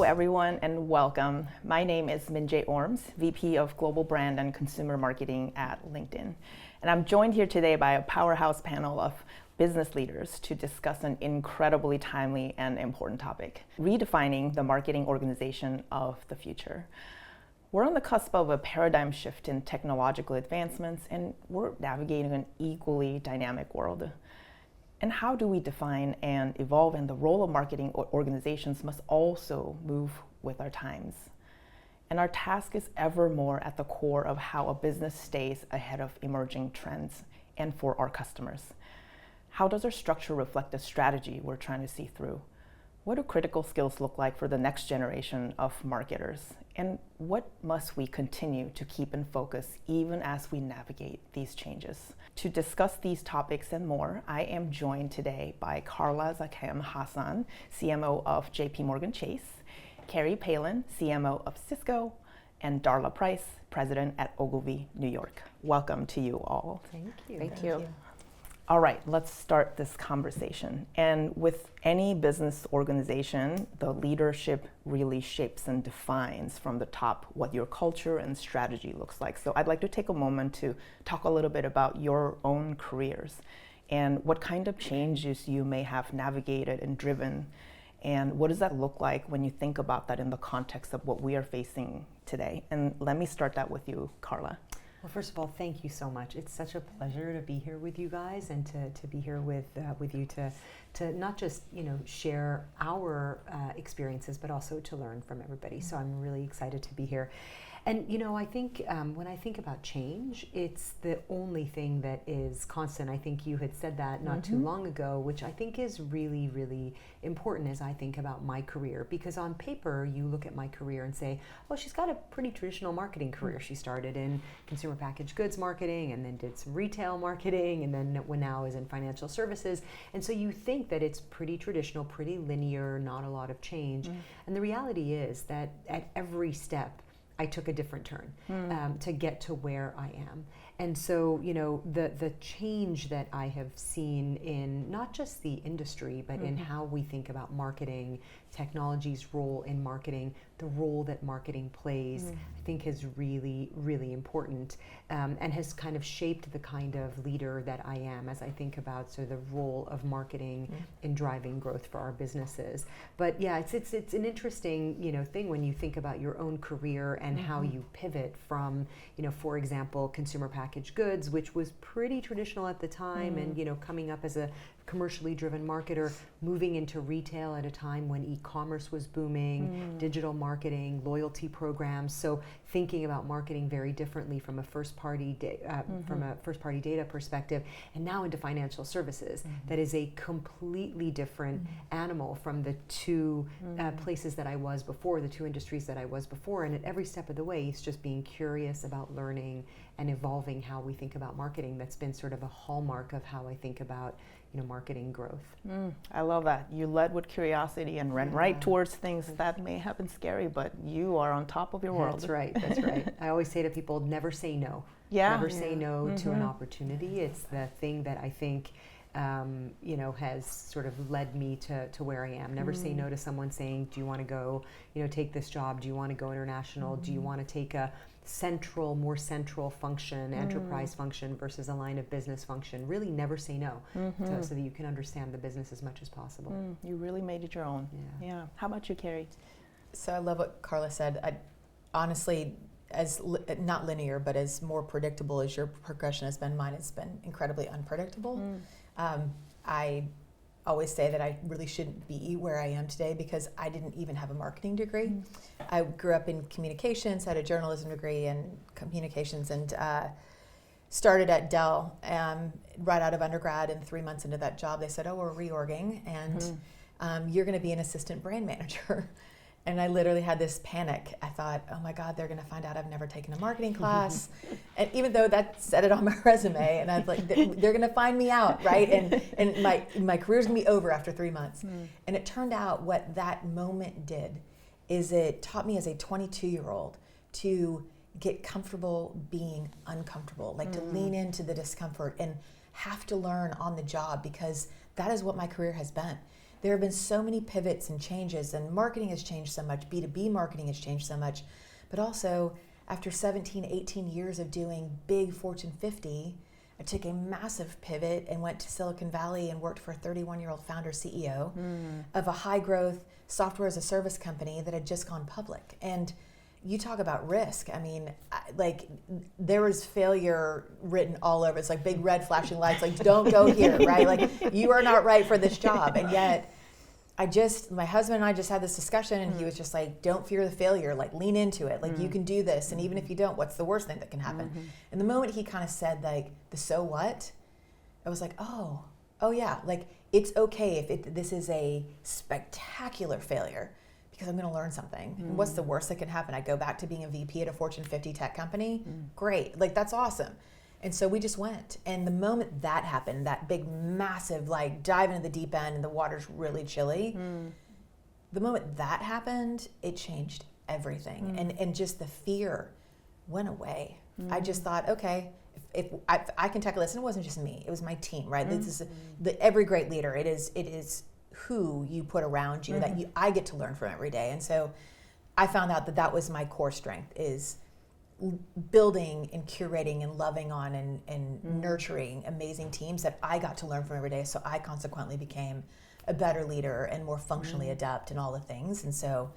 everyone, and welcome. My name is Minjae Orms, VP of Global Brand and Consumer Marketing at LinkedIn. And I'm joined here today by a powerhouse panel of business leaders to discuss an incredibly timely and important topic: redefining the marketing organization of the future. We're on the cusp of a paradigm shift in technological advancements, and we're navigating an equally dynamic world. And how do we define and evolve? And the role of marketing organizations must also move with our times. And our task is ever more at the core of how a business stays ahead of emerging trends and for our customers. How does our structure reflect the strategy we're trying to see through? What do critical skills look like for the next generation of marketers? And what must we continue to keep in focus even as we navigate these changes? To discuss these topics and more, I am joined today by Carla Zakhem-Hassan, CMO of JPMorgan Chase, Carrie Palin, CMO of Cisco, and Darla Price, President at Ogilvy, New York. Welcome to you all. Thank you. Thank you. All right, let's start this conversation. And with any business organization, the leadership really shapes and defines from the top what your culture and strategy looks like. So I'd like to take a moment to talk a little bit about your own careers and what kind of changes you may have navigated and driven. And what does that look like when you think about that in the context of what we are facing today? And let me start that with you, Carla. Well, first of all, thank you so much. It's such a pleasure to be here with you guys and to be here with you to not just share our experiences, but also to learn from everybody. So I'm really excited to be here. And I think when I think about change, it's the only thing that is constant. I think you had said that not too long ago, which I think is really, really important as I think about my career. Because on paper, you look at my career and say, oh, she's got a pretty traditional marketing career. She started in consumer packaged goods marketing and then did some retail marketing and then now is in financial services. And so you think that it's pretty traditional, pretty linear, not a lot of change. And the reality is that at every step, I took a different turn to get to where I am. And so, the change that I have seen in not just the industry, but in how we think about marketing, technology's role in marketing, the role that marketing plays, I think is really, really important and has kind of shaped the kind of leader that I am as I think about sort of the role of marketing in driving growth for our businesses. But yeah, it's an interesting thing when you think about your own career and how you pivot from for example, consumer packaged goods, which was pretty traditional at the time, and coming up as a commercially driven marketer, moving into retail at a time when e-commerce was booming, digital marketing, loyalty programs. So thinking about marketing very differently from a first-party data perspective, and now into financial services. That is a completely different animal from the two places that I was before, the two industries that I was before. And at every step of the way, it's just being curious about learning and evolving how we think about marketing. That's been sort of a hallmark of how I think about marketing growth. I love that. You led with curiosity and ran right towards things that may have been scary, but you are on top of your world. That's right. I always say to people, never say no. Never say no to an opportunity. It's the thing that I think has sort of led me to where I am. Never say no to someone saying, do you want to go, take this job? Do you want to go international? Do you want to take a more central function, enterprise function versus a line of business function? Really never say no so that you can understand the business as much as possible. You really made it your own. Yeah. How about you, Carrie? So I love what Carla said. I honestly, as not linear, but as more predictable as your progression has been, mine has been incredibly unpredictable. I always say that I really shouldn't be where I am today because I didn't even have a marketing degree. I grew up in communications, had a journalism degree in communications, and started at Dell right out of undergrad. And 3 months into that job, they said, oh, we're reorging, and you're going to be an assistant brand manager. And I literally had this panic. I thought, oh my God, they're going to find out I've never taken a marketing class. And even though that said it on my resume, and I was like, they're going to find me out, right? And my career's going to be over after 3 months. And it turned out what that moment did is it taught me as a 22-year-old to get comfortable being uncomfortable, like to lean into the discomfort and have to learn on the job, because that is what my career has been. there have been so many pivots and changes, and marketing has changed so much, B2B marketing has changed so much, but also after 17, 18 years of doing big Fortune 50, I took a massive pivot and went to Silicon Valley and worked for a 31-year-old founder CEO of a high-growth software as a service company that had just gone public. And you talk about risk. I mean, like, there was failure written all over. It's like big red flashing lights, like, don't go here, right? Like, you are not right for this job. And yet, my husband and I just had this discussion, and he was just like, don't fear the failure, like, lean into it. Like, you can do this. And even if you don't, what's the worst thing that can happen? And the moment he kind of said, like, the so what, I was like, oh yeah, like, it's okay if this is a spectacular failure, because I'm going to learn something. And what's the worst that can happen? I go back to being a VP at a Fortune 50 tech company? Great. Like, that's awesome. And so we just went. And the moment that happened, that big, massive, like, dive into the deep end and the water's really chilly, the moment that happened, it changed everything. And just the fear went away. I just thought, okay, if I can tackle this. And it wasn't just me, it was my team, right? This is every great leader. It is who you put around you that I get to learn from every day. And so I found out that was my core strength, is building and curating and loving on and nurturing amazing teams that I got to learn from every day. So I consequently became a better leader and more functionally adept in all the things. And so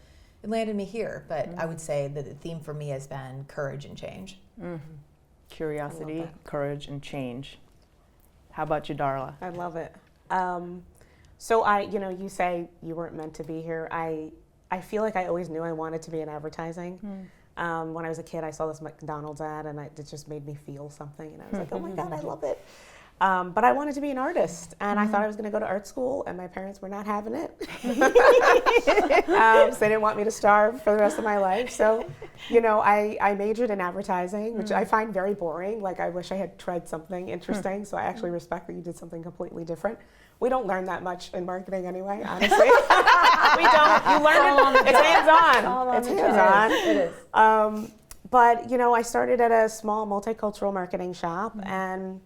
it landed me here. But I would say that the theme for me has been courage and change. Curiosity, courage, and change. How about you, Darla? I love it. So you say you weren't meant to be here. I feel like I always knew I wanted to be in advertising. When I was a kid, I saw this McDonald's ad, and it just made me feel something. And I was like, oh my God, I love it. But I wanted to be an artist, and I thought I was going to go to art school, and my parents were not having it. So they didn't want me to starve for the rest of my life. So, I majored in advertising, which I find very boring. Like, I wish I had tried something interesting. So I actually respect that you did something completely different. We don't learn that much in marketing anyway, honestly. We don't. You learn it. It's hands-on. It's hands-on. It is. But, I started at a small multicultural marketing shop, and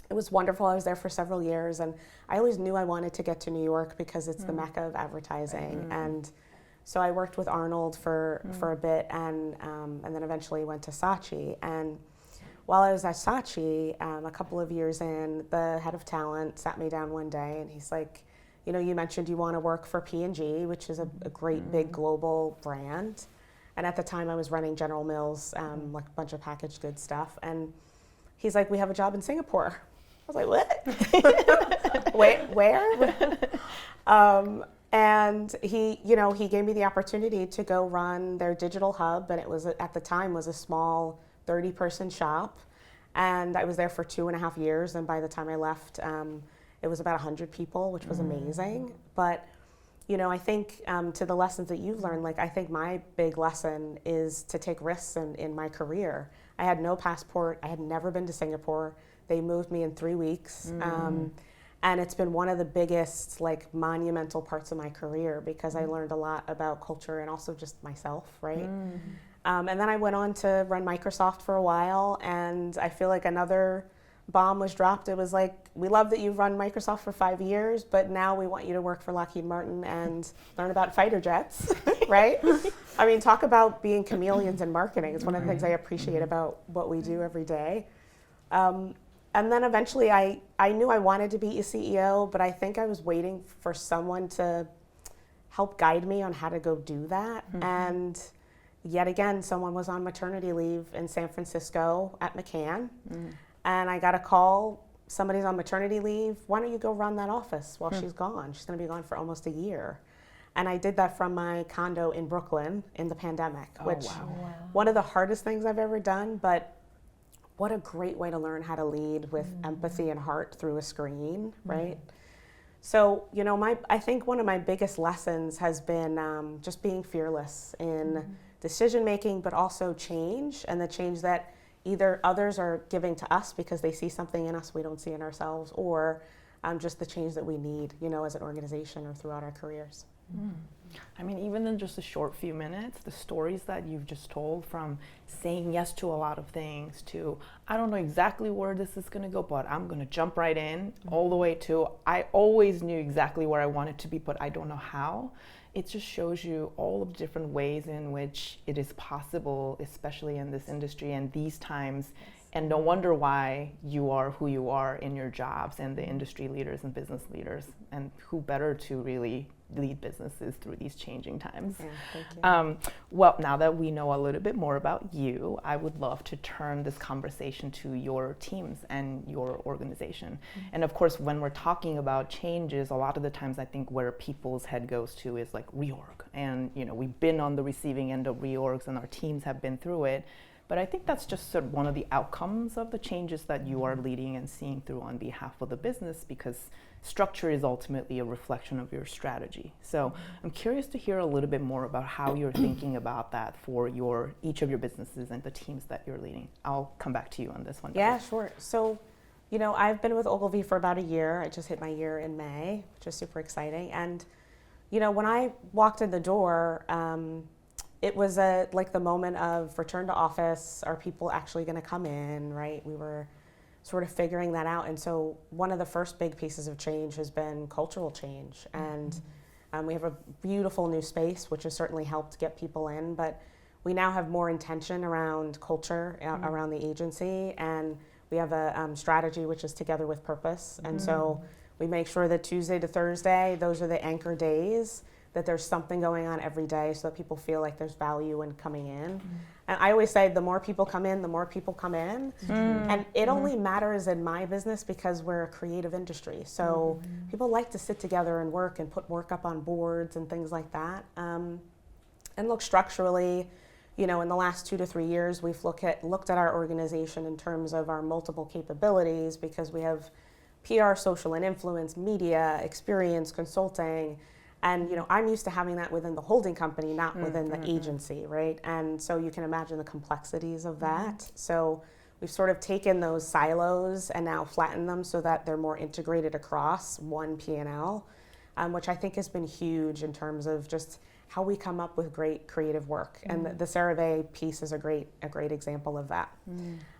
it was wonderful. I was there for several years, and I always knew I wanted to get to New York because it's the mecca of advertising. And so I worked with Arnold for a bit, and then eventually went to Saatchi. And while I was at Saatchi, a couple of years in, the head of talent sat me down one day, and he's like, you mentioned you want to work for P&G, which is a great big global brand. And at the time I was running General Mills, like a bunch of packaged goods stuff. And he's like, we have a job in Singapore. I was like, what? Wait, where? And he gave me the opportunity to go run their digital hub, and it was, at the time, was a small 30-person shop. And I was there for 2.5 years, and by the time I left, it was about 100 people, which was amazing. But, I think to the lessons that you've learned, like, I think my big lesson is to take risks in my career. I had no passport. I had never been to Singapore. They moved me in 3 weeks. And it's been one of the biggest, like, monumental parts of my career, because I learned a lot about culture and also just myself, right? And then I went on to run Microsoft for a while, and I feel like another bomb was dropped. It was like, we love that you've run Microsoft for 5 years, but now we want you to work for Lockheed Martin and learn about fighter jets, right? I mean, talk about being chameleons in marketing. It's one of the things I appreciate about what we do every day. And then eventually I knew I wanted to be a CEO, but I think I was waiting for someone to help guide me on how to go do that. And yet again, someone was on maternity leave in San Francisco at McCann. And I got a call, somebody's on maternity leave. Why don't you go run that office while she's gone? She's going to be gone for almost a year. And I did that from my condo in Brooklyn in the pandemic, which one of the hardest things I've ever done, but what a great way to learn how to lead with empathy and heart through a screen, right? So, I think one of my biggest lessons has been just being fearless in decision making, but also change, and the change that either others are giving to us because they see something in us we don't see in ourselves, or just the change that we need, as an organization or throughout our careers. I mean, even in just a short few minutes, the stories that you've just told, from saying yes to a lot of things to, I don't know exactly where this is going to go, but I'm going to jump right in, all the way to, I always knew exactly where I wanted to be, but I don't know how. It just shows you all of the different ways in which it is possible, especially in this industry and these times. And no wonder why you are who you are in your jobs, and the industry leaders and business leaders. And who better to really lead businesses through these changing times. Yeah, thank you. Well, now that we know a little bit more about you, I would love to turn this conversation to your teams and your organization. And of course, when we're talking about changes, a lot of the times I think where people's head goes to is like reorg. And we've been on the receiving end of reorgs, and our teams have been through it. But I think that's just sort of one of the outcomes of the changes that you are leading and seeing through on behalf of the business, because structure is ultimately a reflection of your strategy. So I'm curious to hear a little bit more about how you're thinking about that for each of your businesses and the teams that you're leading. I'll come back to you on this one. Yeah, sure. So, I've been with Ogilvy for about a year. I just hit my year in May, which is super exciting. And, when I walked in the door, it was like the moment of return to office. Are people actually going to come in, right? We were sort of figuring that out. And so one of the first big pieces of change has been cultural change. And we have a beautiful new space, which has certainly helped get people in. But we now have more intention around culture, around the agency. And we have a strategy which is together with purpose. And so we make sure that Tuesday to Thursday, those are the anchor days, that there's something going on every day so that people feel like there's value in coming in. And I always say the more people come in, the more people come in. And it only matters in my business because we're a creative industry. So people like to sit together and work and put work up on boards and things like that. And look, structurally, in the last 2 to 3 years, we've looked at our organization in terms of our multiple capabilities, because we have PR, social and influence, media, experience, consulting. And I'm used to having that within the holding company, not within the agency, right? And so you can imagine the complexities of that. So we've sort of taken those silos and now flattened them so that they're more integrated across one P&L, which I think has been huge in terms of just how we come up with great creative work. And the CeraVe piece is a great example of that.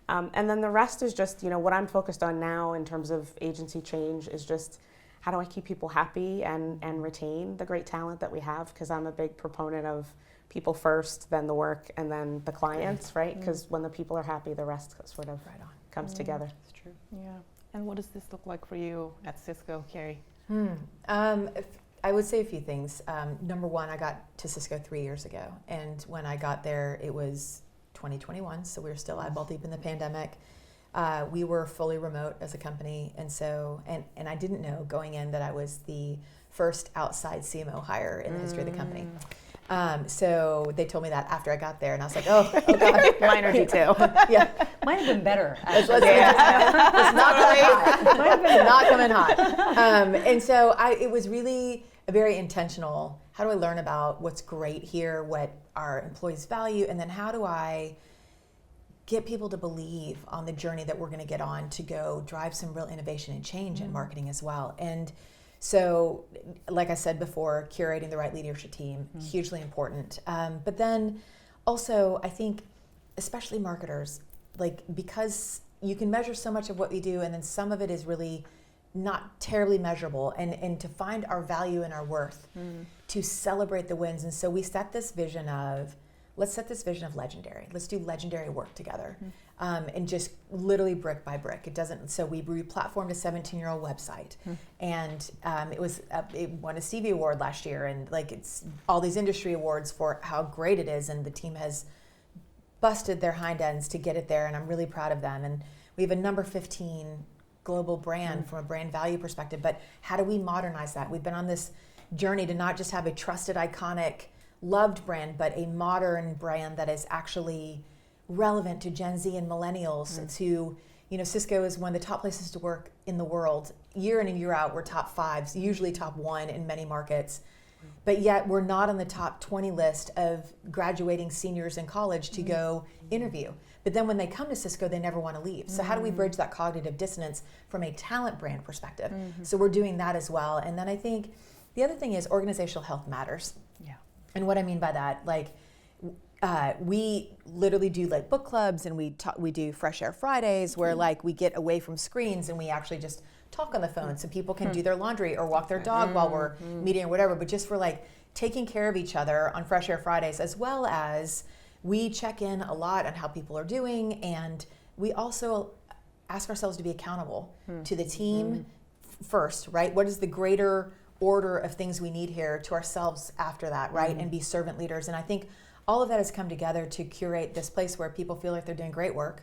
And then the rest is just, what I'm focused on now in terms of agency change is just, how do I keep people happy and retain the great talent that we have? Because I'm a big proponent of people first, then the work, and then the clients, right? Because when the people are happy, the rest sort of comes together. That's true. Yeah. And what does this look like for you at Cisco, Carrie? I would say a few things. Number one, I got to Cisco 3 years ago. And when I got there, it was 2021, so we were still eyeball deep in the pandemic. We were fully remote as a company, and so and I didn't know going in that I was the first outside CMO hire in the history of the company. So they told me that after I got there, and I was like, oh God, Minor detail. Yeah, might have been better. It's not coming hot. Might have been not coming hot. And so it was really a very intentional. How do I learn about what's great here, what our employees value, and then how do I get people to believe on the journey that we're going to get on to go drive some real innovation and change in marketing as well. And so, like I said before, curating the right leadership team, hugely important. But then also, I think, especially marketers, because you can measure so much of what we do, and then some of it is really not terribly measurable, and to find our value and our worth, to celebrate the wins. And so we set this vision of, let's set this vision of legendary. Let's do legendary work together, and just literally brick by brick. It doesn't. So we re-platformed a 17-year-old website, and it won a Stevie Award last year, and it's all these industry awards for how great it is, and the team has busted their hind ends to get it there, and I'm really proud of them. And we have a number 15 global brand from a brand value perspective. But how do we modernize that? We've been on this journey to not just have a trusted, iconic, loved brand, but a modern brand that is actually relevant to Gen Z and millennials. To, Cisco is one of the top places to work in the world. Year in and year out, we're top 5, usually top 1 in many markets. But yet we're not on the top 20 list of graduating seniors in college to go interview. But then when they come to Cisco, they never want to leave. So how do we bridge that cognitive dissonance from a talent brand perspective? So we're doing that as well. And then I think The other thing is organizational health matters. Yeah. And what I mean by that, like, we literally do like book clubs, and we do Fresh Air Fridays, where like we get away from screens and we actually just talk on the phone, so people can do their laundry or walk their dog while we're meeting or whatever. But just for like taking care of each other on Fresh Air Fridays, as well as we check in a lot on how people are doing, and we also ask ourselves to be accountable to the team first, right? What is the greater order of things we need here, to ourselves after that, right? And be servant leaders. And I think all of that has come together to curate this place where people feel like they're doing great work,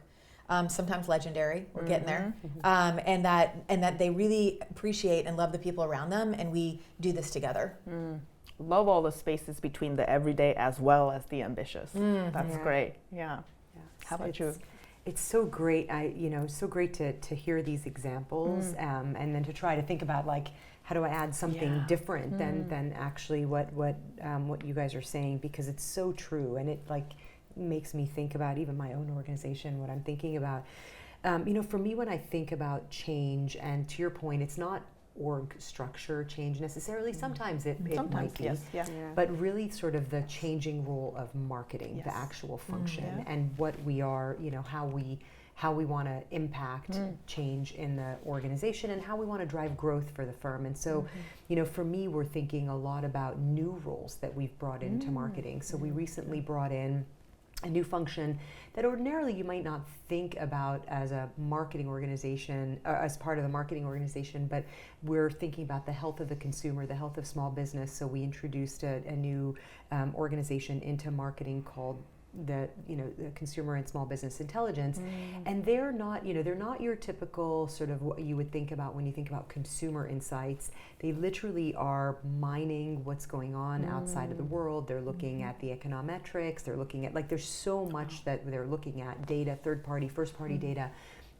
sometimes legendary, we're getting there, and that they really appreciate and love the people around them, and we do this together. Love all the spaces between the everyday as well as the ambitious. That's great. Yeah. How about you? It's so great. So great to hear these examples, and then to try to think about, like, how do I add something different than actually what you guys are saying, because it's so true, and it like makes me think about even my own organization, what I'm thinking about. For me, when I think about change, and to your point, it's not org structure change necessarily. Sometimes it might be, but really sort of the changing role of marketing, the actual function, and what we are, how we want to impact change in the organization, and how we want to drive growth for the firm. And so, for me, we're thinking a lot about new roles that we've brought into marketing. So we recently brought in a new function that ordinarily you might not think about as a marketing organization, as part of the marketing organization, but we're thinking about the health of the consumer, the health of small business. So we introduced a new organization into marketing called the Consumer and Small Business Intelligence, and they're not your typical sort of what you would think about when you think about consumer insights. They literally are mining what's going on outside of the world. They're looking at the econometrics. They're looking at, like, there's so much that they're looking at, data, third party, first party data,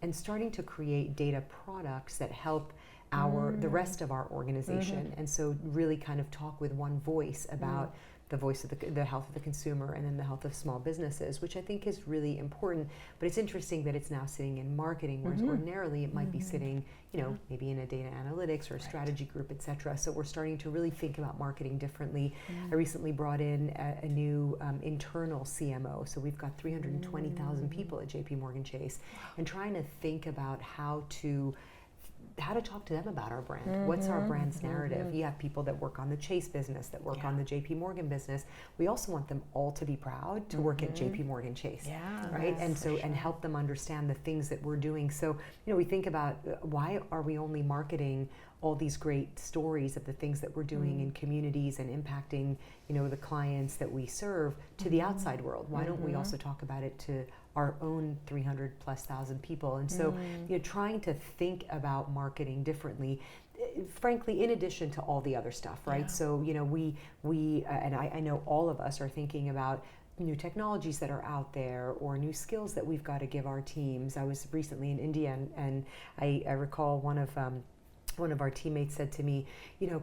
and starting to create data products that help the rest of our organization. And so really kind of talk with one voice about the voice of the health of the consumer, and then the health of small businesses, which I think is really important. But it's interesting that it's now sitting in marketing, whereas ordinarily it might be sitting, maybe in a data analytics or a strategy group, et cetera. So we're starting to really think about marketing differently. I recently brought in a new internal CMO. So we've got 320,000 people at JPMorgan Chase, and trying to think about how to talk to them about our brand. What's our brand's narrative? You have people that work on the Chase business, that work on the JP Morgan business. We also want them all to be proud to work at JP Morgan Chase, right? And so, and help them understand the things that we're doing. So, we think about why are we only marketing all these great stories of the things that we're doing in communities and impacting, the clients that we serve to the outside world? Why don't we also talk about it to our own 300,000+ people? And so, trying to think about marketing differently, frankly, in addition to all the other stuff, right? So, we and I know all of us are thinking about new technologies that are out there, or new skills that we've got to give our teams. I was recently in India, and I recall one of our teammates said to me,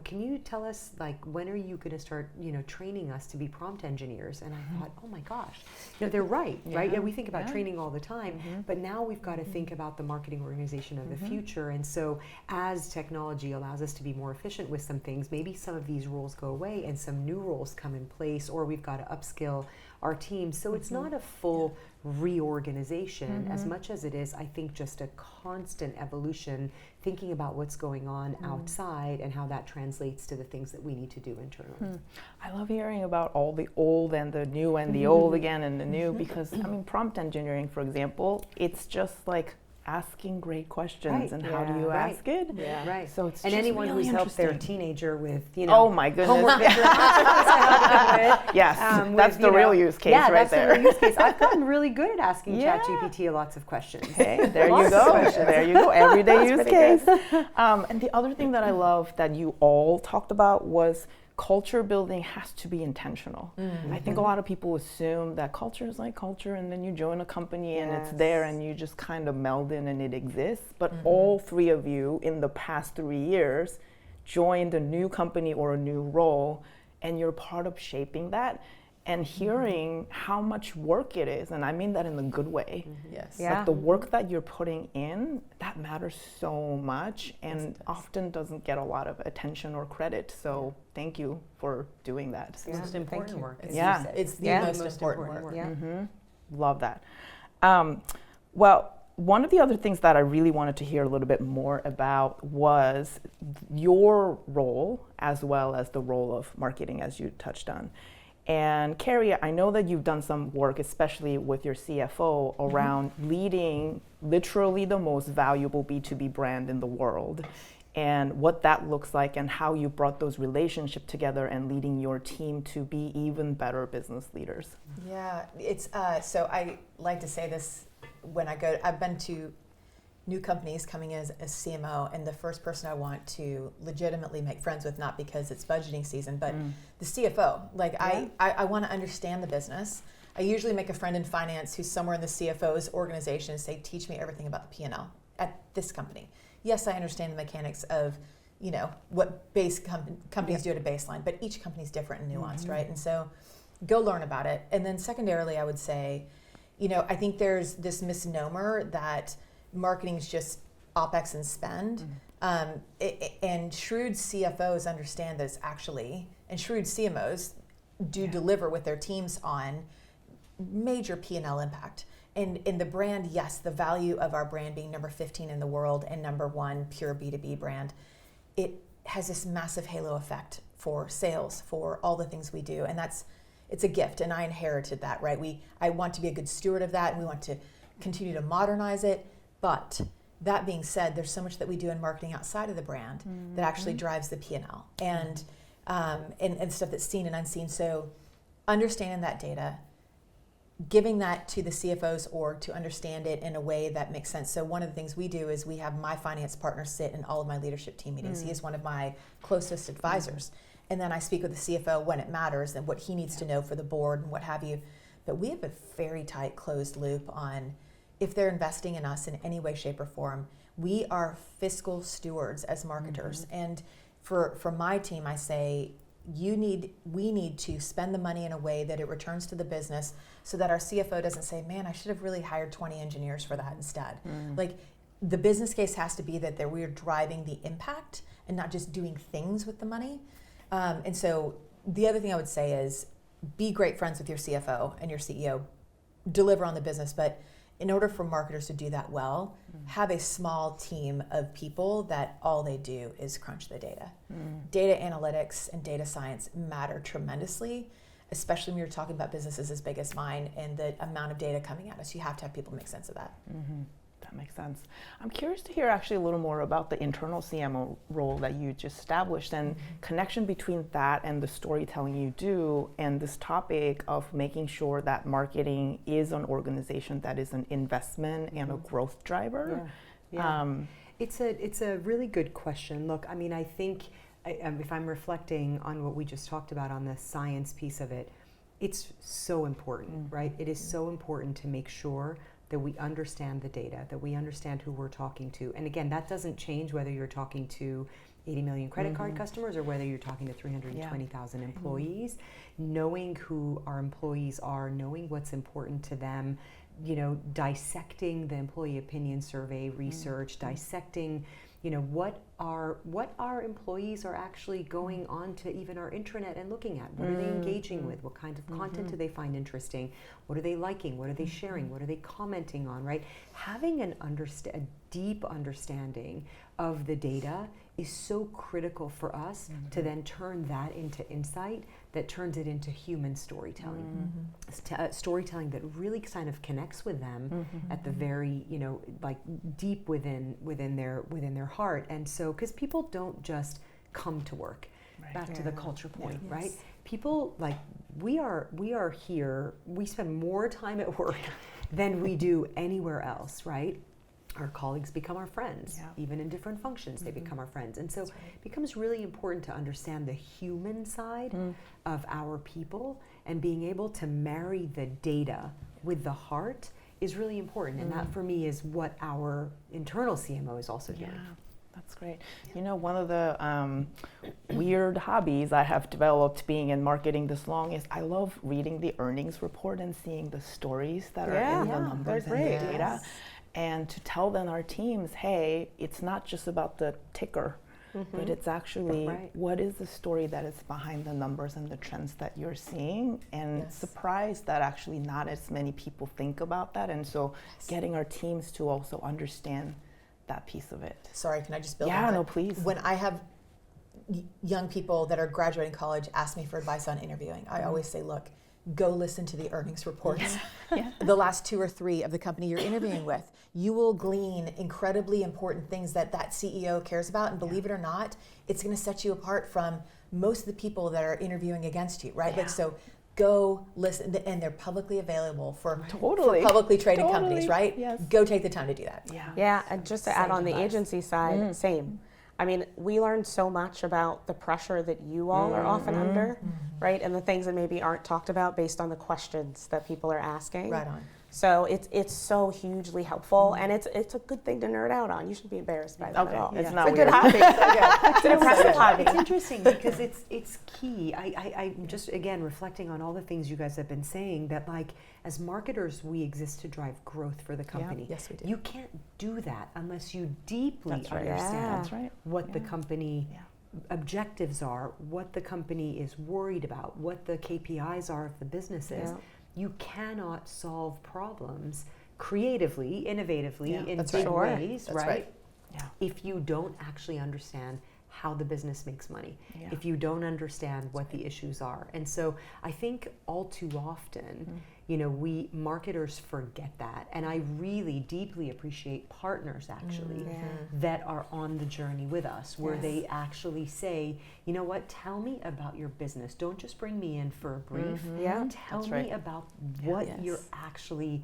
can you tell us, like, when are you going to start, training us to be prompt engineers? And I thought, oh my gosh, they're right, right? Yeah, we think about training all the time, but now we've got to think about the marketing organization of the future. And so as technology allows us to be more efficient with some things, maybe some of these roles go away and some new roles come in place, or we've got to upskill our team. So it's not a full reorganization as much as it is, I think, just a constant evolution, thinking about what's going on outside and how that translates to the things that we need to do internally. I love hearing about all the old and the new, and the old again and the new, because prompt engineering, for example, it's just like asking great questions, and how do you ask it? Right. So it's and just anyone really who's helped their interesting. teenager with, oh my goodness, homework that they're not supposed to yes, have that's the real use case right that's there. the real use case. I've gotten really good at asking ChatGPT lots of questions. Okay, there you go. There you go. Everyday use case. And the other thing that I love that you all talked about was culture building has to be intentional. I think a lot of people assume that culture is like culture, and then you join a company and it's there and you just kind of meld in and it exists. But all three of you in the past 3 years joined a new company or a new role, and you're part of shaping that. and hearing how much work it is, and I mean that in a good way. Yes. Yeah. Like the work that you're putting in, that matters so much and often doesn't get a lot of attention or credit. So thank you for doing that. It's the most important work. It's, as you Yeah. said. it's the Yeah. most important work. Yeah. Love that. Well, one of the other things that I really wanted to hear a little bit more about was your role as well as the role of marketing, as you touched on. And Carrie, I know that you've done some work, especially with your CFO, around leading literally the most valuable B2B brand in the world, and what that looks like and how you brought those relationships together and leading your team to be even better business leaders. Yeah, it's so I like to say this when I've been to new companies coming in as a CMO, and the first person I want to legitimately make friends with, not because it's budgeting season, but the CFO. Like I want to understand the business. I usually make a friend in finance who's somewhere in the CFO's organization and say, teach me everything about the P&L at this company. Yes, I understand the mechanics of, what base companies do at a baseline, but each company's different and nuanced, right? And so go learn about it. And then secondarily, I would say, I think there's this misnomer that marketing is just OpEx and spend. And shrewd CFOs understand this actually, and shrewd CMOs do deliver with their teams on major P&L impact. And in the brand, yes, the value of our brand being number 15 in the world and number 1 pure B2B brand, it has this massive halo effect for sales, for all the things we do. And it's a gift, and I inherited that, right? I want to be a good steward of that, and we want to continue to modernize it. But that being said, there's so much that we do in marketing outside of the brand that actually drives the P&L and stuff that's seen and unseen. So understanding that data, giving that to the CFO's org to understand it in a way that makes sense. So one of the things we do is we have my finance partner sit in all of my leadership team meetings. He is one of my closest advisors. And then I speak with the CFO when it matters and what he needs to know for the board and what have you. But we have a very tight closed loop on if they're investing in us in any way, shape, or form. We are fiscal stewards as marketers. And for my team, I say, we need to spend the money in a way that it returns to the business so that our CFO doesn't say, man, I should have really hired 20 engineers for that instead. Like, the business case has to be that we're driving the impact and not just doing things with the money. And so the other thing I would say is be great friends with your CFO and your CEO, deliver on the business, but in order for marketers to do that well, have a small team of people that all they do is crunch the data. Data analytics and data science matter tremendously, especially when you're talking about businesses as big as mine and the amount of data coming at us. You have to have people make sense of that. That makes sense. I'm curious to hear actually a little more about the internal CMO role that you just established and connection between that and the storytelling you do and this topic of making sure that marketing is an organization that is an investment and a growth driver. It's a really good question. Look, I mean, I think if I'm reflecting on what we just talked about on the science piece of it, it's so important, right? It is so important to make sure that we understand the data, that we understand who we're talking to. And again, that doesn't change whether you're talking to 80 million credit card customers or whether you're talking to 320,000 employees. Knowing who our employees are, knowing what's important to them, dissecting the employee opinion survey research, dissecting, what our employees are actually going on to even our intranet and looking at. What are they engaging with? What kind of content do they find interesting? What are they liking? What are they sharing? What are they commenting on, right? Having a deep understanding of the data is so critical for us to then turn that into insight that turns it into human storytelling. Storytelling that really kind of connects with them at the very, like deep within their heart. And so, because people don't just come to work, back to the culture point, right? People, like, we are here, we spend more time at work than we do anywhere else, right? Our colleagues become our friends. Even in different functions, they become our friends. And so it becomes really important to understand the human side of our people, and being able to marry the data with the heart is really important. And that, for me, is what our internal CMO is also doing. That's great. You know, one of the weird hobbies I have developed being in marketing this long is I love reading the earnings report and seeing the stories that are in the numbers and the data. And to tell then our teams, hey, it's not just about the ticker, but it's actually what is the story that is behind the numbers and the trends that you're seeing, and surprised that actually not as many people think about that. And so getting our teams to also understand that piece of it. Sorry, can I just build on Yeah, that? no, please. When I have young people that are graduating college ask me for advice on interviewing, I always say, look, go listen to the earnings reports. The last 2 or 3 of the company you're interviewing with. You will glean incredibly important things that CEO cares about, and believe it or not, it's going to set you apart from most of the people that are interviewing against you, right? Like, so go listen, and they're publicly available for publicly traded companies, right? Yes. Go take the time to do that. Yeah, and just to add on the advice. agency side, same. I mean, we learned so much about the pressure that you all are often under, right? And the things that maybe aren't talked about based on the questions that people are asking. Right on. So it's so hugely helpful, and it's a good thing to nerd out on. You shouldn't be embarrassed by that at all. It's It's not a good weird. hobby. It's an impressive hobby. It's interesting because it's key. I'm just, again, reflecting on all the things you guys have been saying, that like as marketers, we exist to drive growth for the company. Yes, we do. You can't do that unless you deeply That's right. understand what the company objectives are, what the company is worried about, what the KPIs are of the businesses. You cannot solve problems creatively, innovatively, in big ways, That's right? If you don't actually understand how the business makes money, if you don't understand what the issues are. And so I think all too often, you know, we marketers forget that. And I really deeply appreciate partners actually that are on the journey with us, where they actually say, you know what, tell me about your business. Don't just bring me in for a brief. Tell me about what you're actually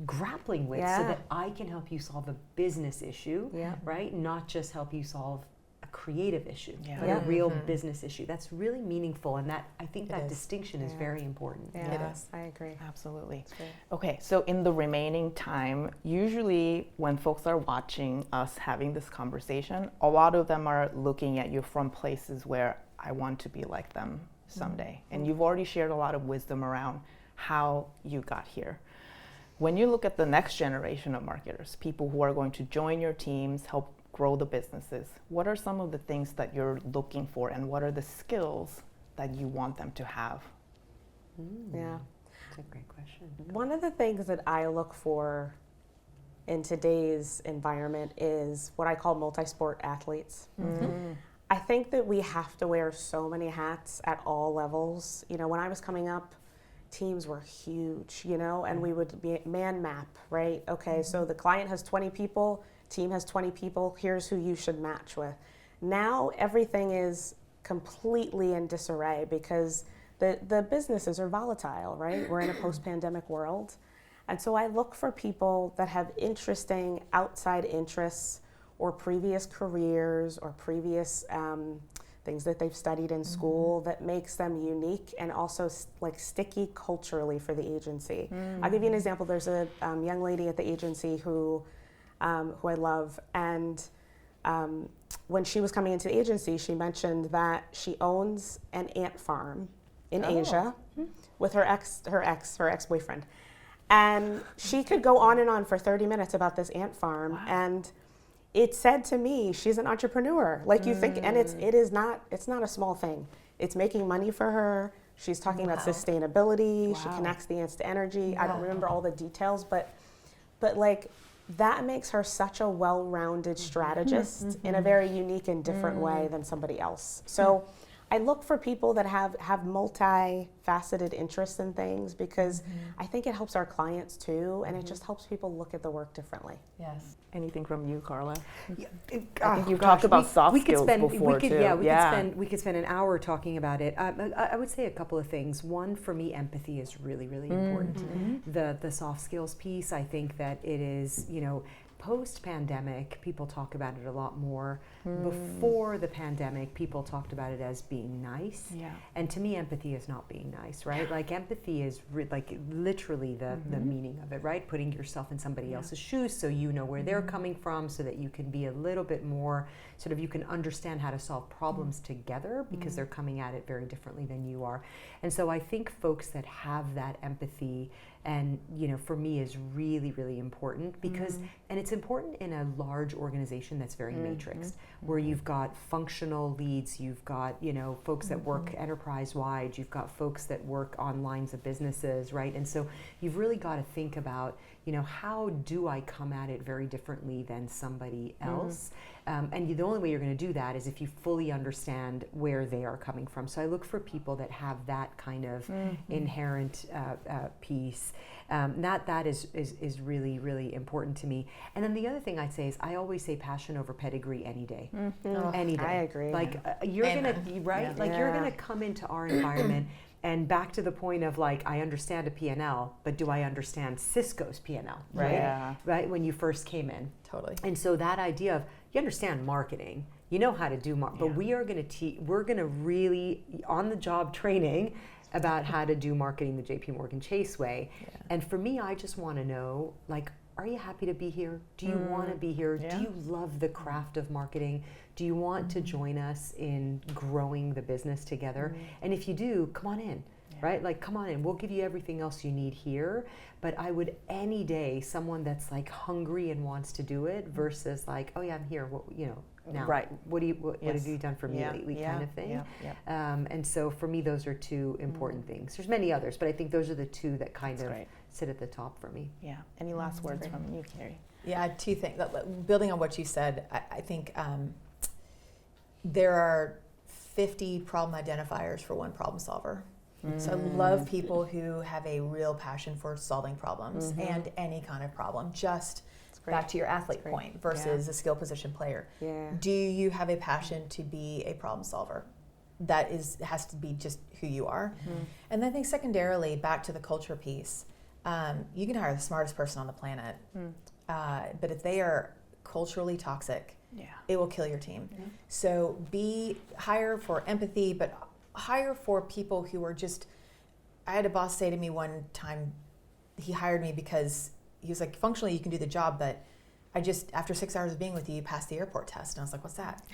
grappling with, so that I can help you solve a business issue, right? Not just help you solve a creative issue, but a real business issue. That's really meaningful, and that I think that distinction is very important. It is. I agree. Absolutely. Okay, so in the remaining time, usually when folks are watching us having this conversation, a lot of them are looking at you from places where I want to be like them someday. And you've already shared a lot of wisdom around how you got here. When you look at the next generation of marketers, people who are going to join your teams, help grow the businesses, what are some of the things that you're looking for, and what are the skills that you want them to have? Yeah. That's a great question. One of the things that I look for in today's environment is what I call multisport athletes. I think that we have to wear so many hats at all levels. You know, when I was coming up, teams were huge, you know, and we would be man map, right? Okay, so the client has 20 people, team has 20 people, here's who you should match with. Now everything is completely in disarray because the businesses are volatile, right? We're in a post-pandemic world. And so I look for people that have interesting outside interests or previous careers or previous things that they've studied in school that makes them unique and also like sticky culturally for the agency. I'll give you an example. There's a young lady at the agency who I love, and when she was coming into the agency, she mentioned that she owns an ant farm in Asia with her ex-boyfriend. And she could go on and on for 30 minutes about this ant farm, and it said to me, she's an entrepreneur. Like you think, and it's not a small thing. It's making money for her. She's talking about sustainability. She connects the ants to energy. I don't remember all the details, but like that makes her such a well-rounded strategist in a very unique and different way than somebody else. So I look for people that have multi-faceted interests in things because I think it helps our clients too, and it just helps people look at the work differently. Yes. Anything from you, Carla? I think you've talked about soft skills before, too. We could spend an hour talking about it. I would say a couple of things. One, for me, empathy is really, really important. The soft skills piece, I think that it is, you know, post-pandemic, people talk about it a lot more. Before the pandemic, people talked about it as being nice. Yeah. And to me, empathy is not being nice, right? Like empathy is like literally the meaning of it, right? Putting yourself in somebody else's shoes so you know where they're coming from, so that you can be a little bit more sort of, you can understand how to solve problems together, because they're coming at it very differently than you are. And so I think folks that have that empathy, and for me, is really, really important, because and it's important in a large organization that's very matrixed, where you've got functional leads, you've got folks that work enterprise wide, you've got folks that work on lines of businesses, right? And so you've really got to think about how do I come at it very differently than somebody else. And the only way you're going to do that is if you fully understand where they are coming from. So I look for people that have that kind of inherent piece. That is really, really important to me. And then the other thing I'd say is, I always say passion over pedigree any day. Any day. I agree. Like you're going to be right. Yeah. Like you're going to come into our environment. And back to the point of like, I understand a P&L, but do I understand Cisco's P&L, right? Yeah. Right, when you first came in. Totally. And so that idea of, you understand marketing, you know how to do but we are going to we're going to really on-the-job training about how to do marketing the JP Morgan Chase way. Yeah. And for me, I just want to know, like, are you happy to be here? Do you want to be here? Yeah. Do you love the craft of marketing? Do you want to join us in growing the business together? And if you do, come on in, right? Like, come on in. We'll give you everything else you need here. But I would any day, someone that's like hungry and wants to do it versus like, oh yeah, I'm here. What, now, right? What have you done for me lately, kind of thing. And so for me, those are two important things. There's many others, but I think those are the two that kind of sit at the top for me. Yeah. Any last words from you, Carrie? Yeah, two things. Building on what you said, I think there are 50 problem identifiers for one problem solver. So I love people who have a real passion for solving problems and any kind of problem. Just back to your athlete point versus a skill position player. Yeah. Do you have a passion to be a problem solver? That has to be just who you are. And then I think secondarily, back to the culture piece, you can hire the smartest person on the planet, but if they are culturally toxic, it will kill your team. So hire for empathy, but hire for people who are just, I had a boss say to me one time, he hired me because he was like, functionally you can do the job, but I just, after 6 hours of being with you, you passed the airport test. And I was like, what's that?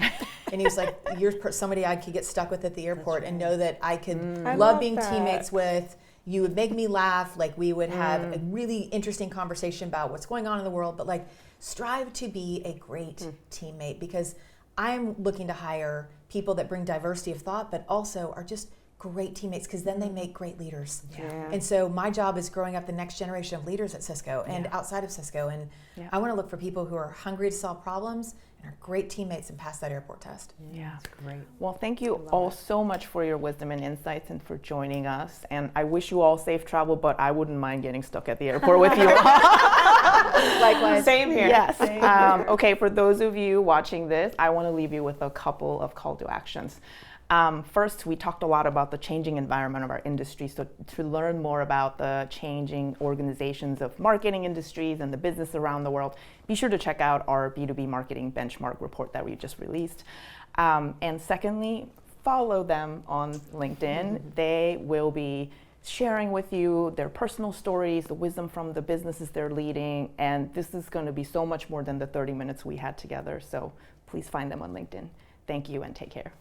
And he was like, you're somebody I could get stuck with at the airport and know that I could love being teammates with. You would make me laugh. Like we would have a really interesting conversation about what's going on in the world, but like strive to be a great teammate, because I'm looking to hire people that bring diversity of thought, but also are just great teammates, because then they make great leaders. And so my job is growing up the next generation of leaders at Cisco and outside of Cisco. And I want to look for people who are hungry to solve problems and are great teammates and pass that airport test. Yeah. That's great. Well, thank you all so much for your wisdom and insights and for joining us. And I wish you all safe travel, but I wouldn't mind getting stuck at the airport with you. Likewise. Same here. Yes. Okay, for those of you watching this, I want to leave you with a couple of call to actions. First, we talked a lot about the changing environment of our industry. So to learn more about the changing organizations of marketing industries and the business around the world, be sure to check out our B2B marketing benchmark report that we just released. And secondly, follow them on LinkedIn. They will be sharing with you their personal stories, the wisdom from the businesses they're leading. And this is going to be so much more than the 30 minutes we had together. So please find them on LinkedIn. Thank you and take care.